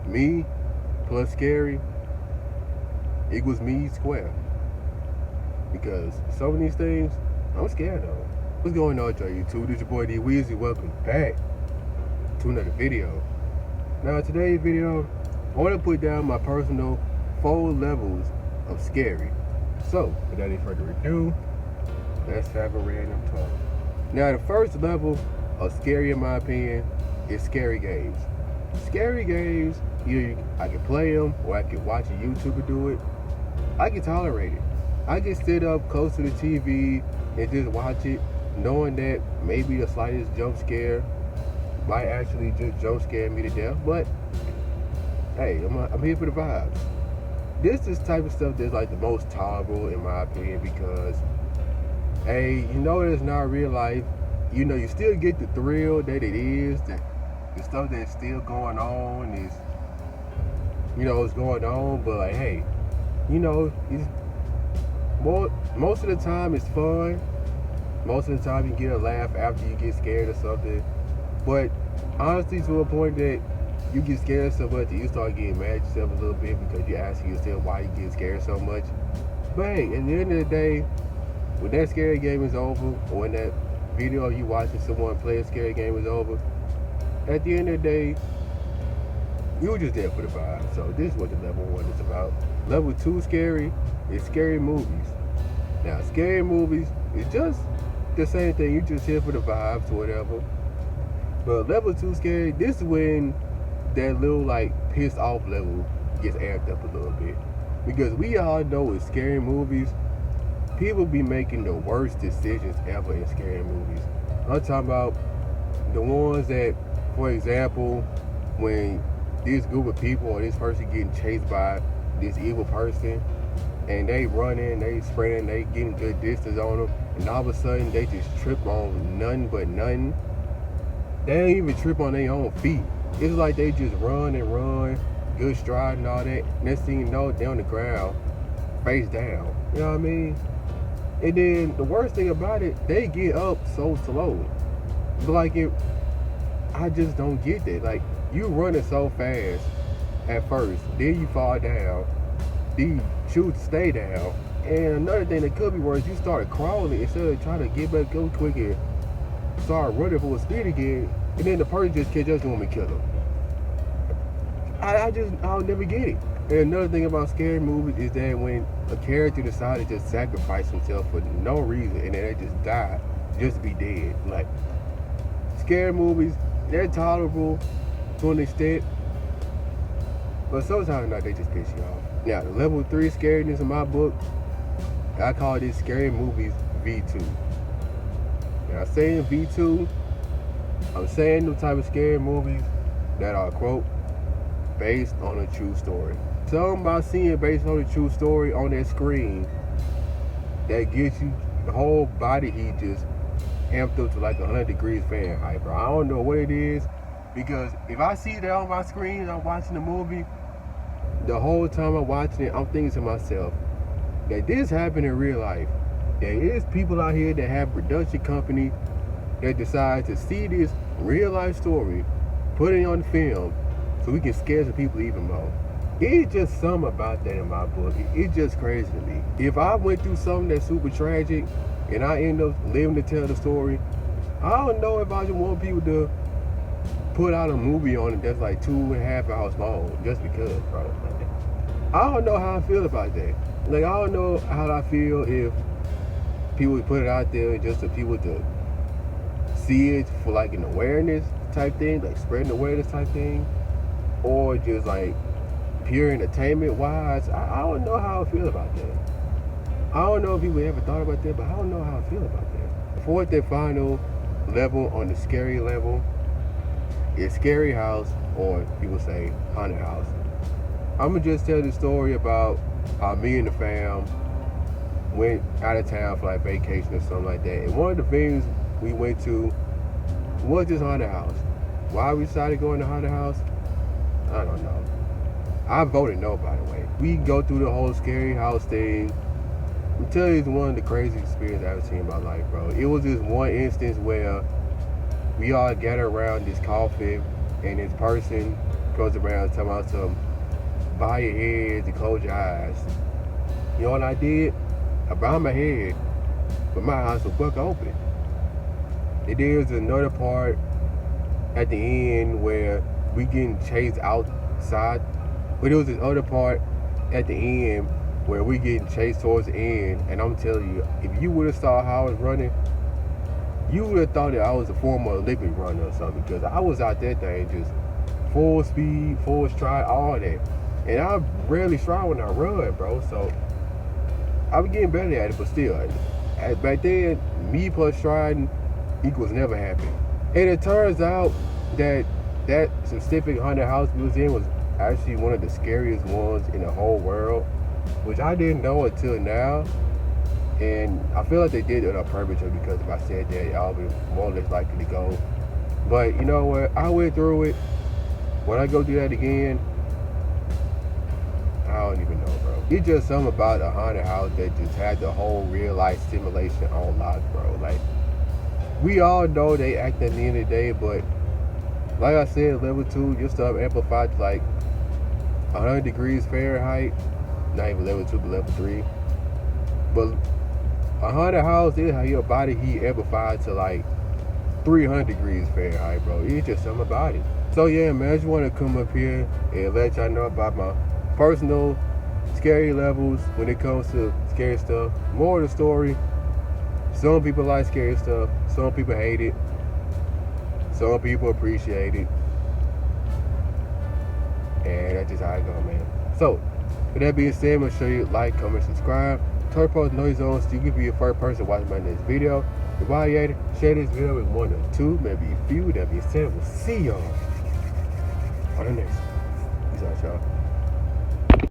Me plus scary equals me square. Because some of these things, I'm scared of. What's going on, YouTube? This is your boy dweeskii. Welcome back to another video. Now, today's video, I want to put down my personal 4 levels of scary. So, without any further ado, let's have a random talk. Now, the first level of scary, in my opinion, is scary games. Scary games, either I can play them or I can watch a YouTuber do it. I can tolerate it. I can sit up close to the TV and just watch it, knowing that maybe the slightest jump scare might actually just jump scare me to death. But hey, I'm here for the vibes. This is type of stuff that's like the most tolerable in my opinion, because hey, you know it's not real life. You know, you still get the thrill that it is, that the stuff that's still going on is, you know, it's going on, but like, hey, you know, most of the time it's fun. Most of the time you get a laugh after you get scared or something. But honestly, to a point that you get scared so much that you start getting mad at yourself a little bit, because you're asking yourself why you get scared so much. But hey, at the end of the day, when that scary game is over, or when that video of you watching someone play a scary game is over, at the end of the day, you were just there for the vibe. So this is what the level 1 is about. Level 2 scary is scary movies. Now, scary movies is just the same thing. You just here for the vibes or whatever. But level 2 scary, this is when that little like pissed off level gets amped up a little bit. Because we all know with scary movies, people be making the worst decisions ever in scary movies. I'm talking about the ones that, for example, when this group of people or this person getting chased by this evil person, and they running, they sprinting, they getting good distance on them, and all of a sudden they just trip on nothing but nothing. They don't even trip on their own feet. It's like they just run and run, good stride and all that. Next thing you know, they're on the ground, face down. You know what I mean? And then the worst thing about it, they get up so slow. But like, I just don't get that. Like, you running so fast at first, then you fall down, then you choose to stay down. And another thing that could be worse, you start crawling instead of trying to get back up quick and start running for a speed again, and then the person just catch up to him and kill them. I'll never get it. And another thing about scary movies is that when a character decides to just sacrifice himself for no reason, and then they just die just to be dead. Like, scary movies, they're tolerable to an extent, but sometimes not, they just piss you off. Now, the level 3 scariness in my book, I call this scary movies V2. Now, saying V2, I'm saying the type of scary movies that are, quote, based on a true story. Something about seeing based on a true story on that screen that gets you the whole body heat just amped up to like 100 degrees Fahrenheit, bro. I don't know what it is, because if I see that on my screen and I'm watching the movie, the whole time I'm watching it, I'm thinking to myself that this happened in real life. There is people out here that have production company that decide to see this real life story, put it on film, so we can scare some people even more. It's just something about that in my book. It's just crazy to me. If I went through something that's super tragic and I end up living to tell the story, I don't know if I just want people to put out a movie on it that's like 2.5 hours long just because, bro. I don't know how I feel about that. Like, I don't know how I feel if people would put it out there just for people to see it for like an awareness type thing, like spreading awareness type thing, or just like pure entertainment wise. I don't know how I feel about that. I don't know if people ever thought about that, but I don't know how I feel about that. The fourth and final level on the scary level is scary house, or people say haunted house. I'm gonna just tell the story about how me and the fam went out of town for like vacation or something like that. And one of the things we went to was this haunted house. Why we decided to go in the haunted house, I don't know. I voted no, by the way. We go through the whole scary house thing. I'm telling you, it's one of the craziest experiences I've ever seen in my life, bro. It was this one instance where we all gathered around this coffin, and this person goes around talking about some bow your heads and close your eyes. You know what I did? I bowed my head, but my eyes were fuck open. And there's another part at the end where we getting chased outside. But there was this other part at the end where we getting chased towards the end. And I'm telling you, if you would have saw how I was running, you would have thought that I was a former Olympic runner or something. Because I was out that thing just full speed, full stride, all that. And I rarely stride when I run, bro. So I was getting better at it, but still, back then, me plus striding equals never happened. And it turns out that that specific haunted house we was in was actually one of the scariest ones in the whole world, which I didn't know until now. And I feel like they did it on purpose, because if I said that, I'll be more or less likely to go. But you know what? I went through it. When I go do that again, I don't even know, bro. It's just something about a haunted house that just had the whole real life simulation on lock, bro. Like, we all know they act at the end of the day, but like I said, level 2, your stuff amplified to like 100 degrees Fahrenheit. Not even level 2, but level 3. But a haunted house is how your body heat amplified to like 300 degrees Fahrenheit, bro. It's just something about it. So yeah, man, I just want to come up here and let y'all know about my personal scary levels when it comes to scary stuff. More of the story, some people like scary stuff, some people hate it, some people appreciate it, and that's just how it go, man. So with that being said, I'm gonna show you like, comment, subscribe, turn post noise on so you can be the first person watching my next video. And while you're at it, share this video with 1 or 2, maybe a few. That being said, we'll see y'all on the next one. Peace out, y'all.